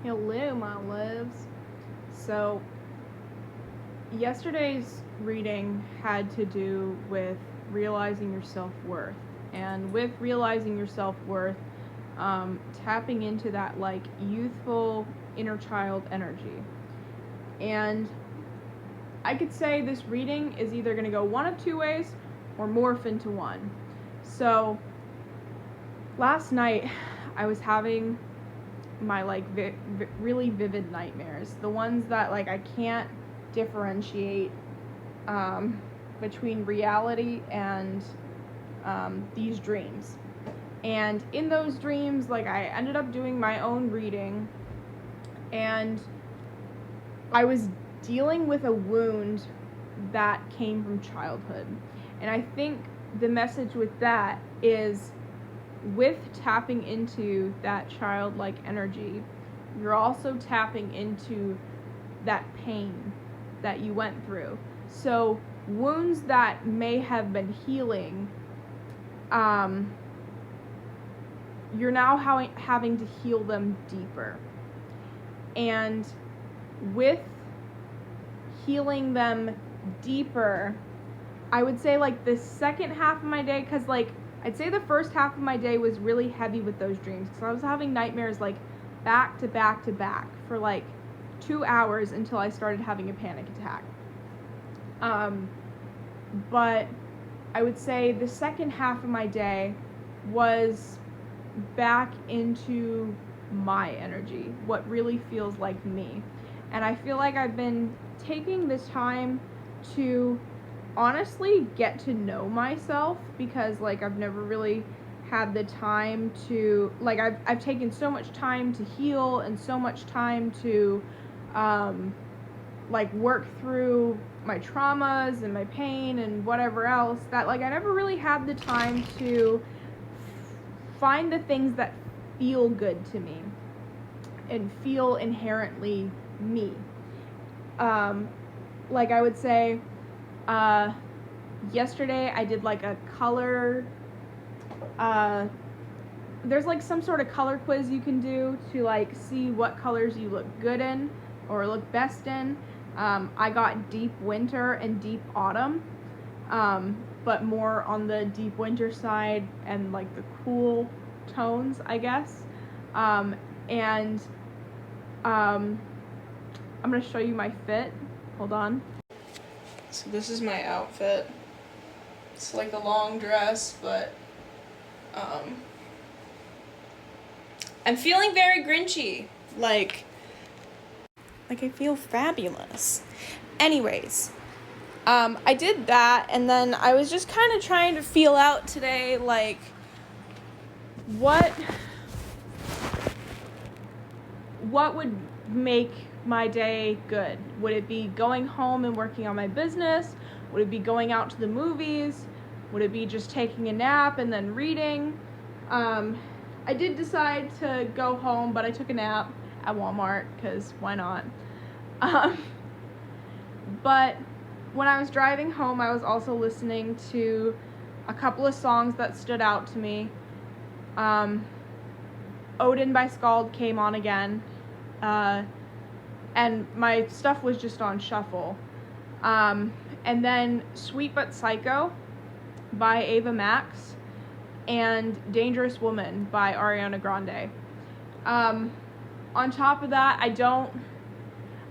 Hello, my loves. So, yesterday's reading had to do with realizing your self worth. And with realizing your self worth, tapping into that like youthful inner child energy. And I could say this reading is either going to go one of two ways or morph into one. So, last night I was having my like really vivid nightmares, the ones that like I can't differentiate between reality and these dreams. And in those dreams, like I ended up doing my own reading, and I was dealing with a wound that came from childhood. And I think the message with that is, with tapping into that childlike energy, you're also tapping into that pain that you went through. So wounds that may have been healing, you're now having to heal them deeper. And with healing them deeper, I would say like the second half of my day, because like I'd say the first half of my day was really heavy with those dreams, because I was having nightmares like back to back to back for like 2 hours until I started having a panic attack. But I would say the second half of my day was back into my energy, what really feels like me. And I feel like I've been taking this time to honestly get to know myself, because like I've never really had the time to like I've taken so much time to heal and so much time to like work through my traumas and my pain and whatever else, that like I never really had the time to find the things that feel good to me and feel inherently me. Like I would say, yesterday I did like a color, there's like some sort of color quiz you can do to like see what colors you look good in or look best in. I got deep winter and deep autumn, but more on the deep winter side and like the cool tones, I guess. And I'm gonna show you my fit. Hold on. So this is my outfit. It's like a long dress, but I'm feeling very Grinchy. Like I feel fabulous. Anyways, I did that, and then I was just kind of trying to feel out today, like, what would make my day good? Would it be going home and working on my business? Would it be going out to the movies? Would it be just taking a nap and then reading? I did decide to go home, but I took a nap at Walmart, because why not? But when I was driving home, I was also listening to a couple of songs that stood out to me. Odin by Scald came on again, and my stuff was just on shuffle. And then Sweet But Psycho by Ava Max and Dangerous Woman by Ariana Grande. On top of that, I don't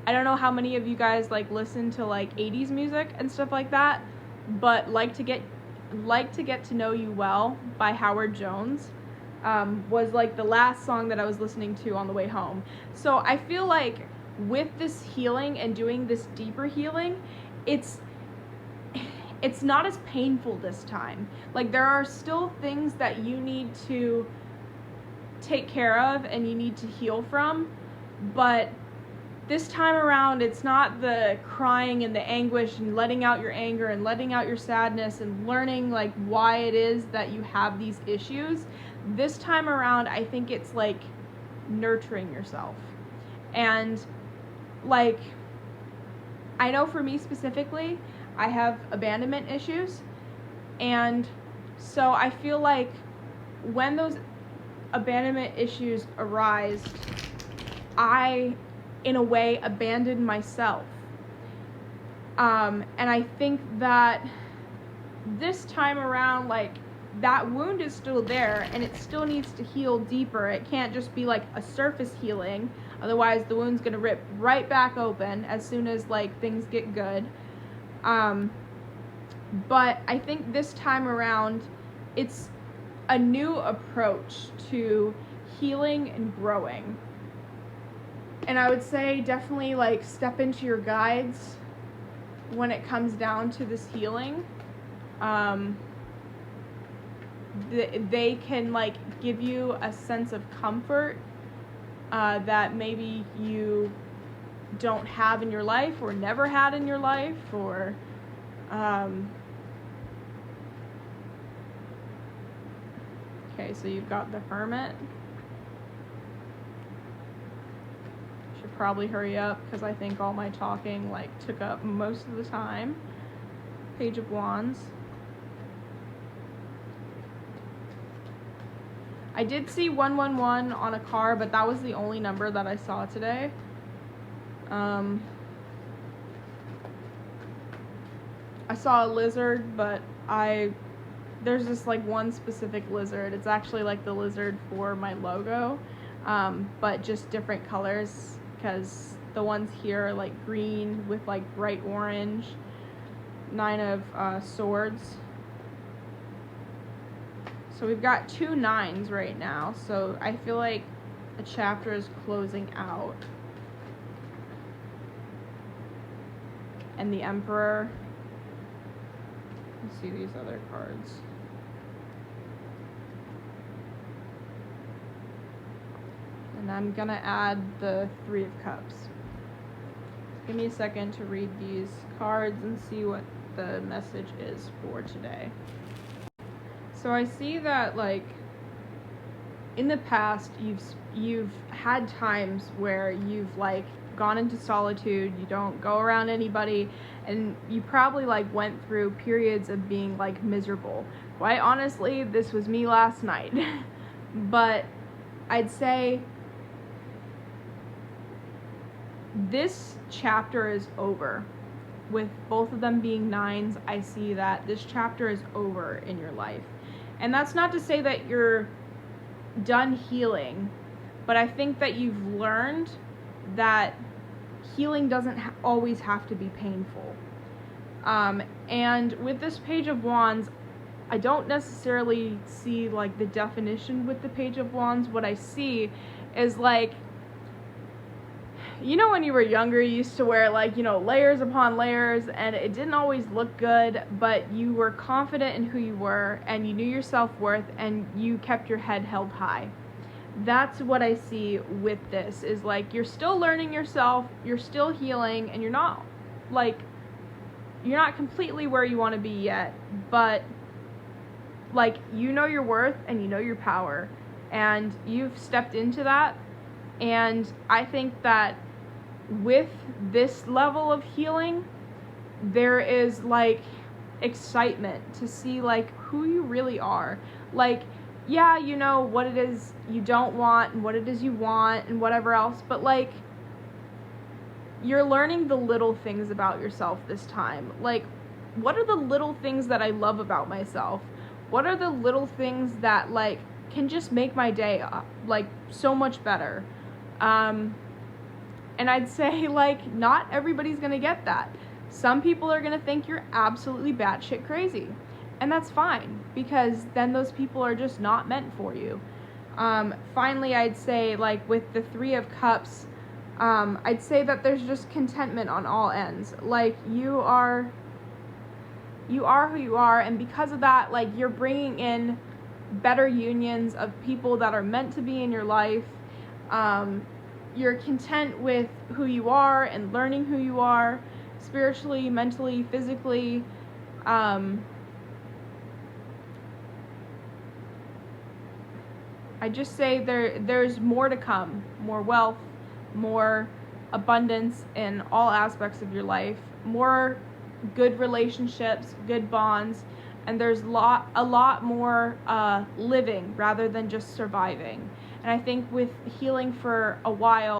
know how many of you guys like listen to like 80s music and stuff like that, but like to get to Know You Well by Howard Jones was like the last song that I was listening to on the way home. So I feel like with this healing and doing this deeper healing, it's not as painful this time. Like, there are still things that you need to take care of and you need to heal from, but this time around, it's not the crying and the anguish and letting out your anger and letting out your sadness and learning like why it is that you have these issues. This time around, I think it's like nurturing yourself. And like, I know for me specifically, I have abandonment issues, and so I feel like when those abandonment issues arise, I, in a way, abandoned myself. And I think that this time around, like, that wound is still there and it still needs to heal deeper. It can't just be like a surface healing, otherwise the wound's gonna rip right back open as soon as like things get good. But I think this time around it's a new approach to healing and growing. And I would say definitely like step into your guides when it comes down to this healing. They can like give you a sense of comfort that maybe you don't have in your life or never had in your life, or okay, so you've got the Hermit. Should probably hurry up because I think all my talking like took up most of the time. Page of Wands. I did see 111 on a car, but that was the only number that I saw today. I saw a lizard, but there's just like one specific lizard. It's actually like the lizard for my logo, but just different colors, because the ones here are like green with like bright orange. 9 of Swords. So we've got 2 9s right now, so I feel like the chapter is closing out. And the Emperor. Let's see these other cards. And I'm gonna add the 3 of Cups. Give me a second to read these cards and see what the message is for today. So I see that like in the past you've had times where you've like gone into solitude, you don't go around anybody, and you probably like went through periods of being like miserable. Quite honestly, this was me last night. But I'd say this chapter is over. With both of them being 9s, I see that this chapter is over in your life. And that's not to say that you're done healing, but I think that you've learned that healing doesn't always have to be painful. And with this Page of Wands, I don't necessarily see like the definition with the Page of Wands. What I see is like, you know, when you were younger, you used to wear like, you know, layers upon layers, and it didn't always look good, but you were confident in who you were, and you knew your self-worth, and you kept your head held high. That's what I see with this, is like, you're still learning yourself, you're still healing, and you're not completely where you want to be yet, but like, you know your worth and you know your power, and you've stepped into that. And I think that with this level of healing, there is like excitement to see like who you really are. Like, yeah, you know what it is you don't want and what it is you want and whatever else, but like, you're learning the little things about yourself this time. Like, what are the little things that I love about myself? What are the little things that like can just make my day like so much better? And I'd say like, not everybody's gonna get that. Some people are gonna think you're absolutely batshit crazy, and that's fine, because then those people are just not meant for you. Finally, I'd say like with the 3 of Cups, I'd say that there's just contentment on all ends. Like, you are who you are, and because of that, like, you're bringing in better unions of people that are meant to be in your life. You're content with who you are and learning who you are, spiritually, mentally, physically. I just say there's more to come, more wealth, more abundance in all aspects of your life, more good relationships, good bonds, and there's a lot more living rather than just surviving. And I think with healing for a while,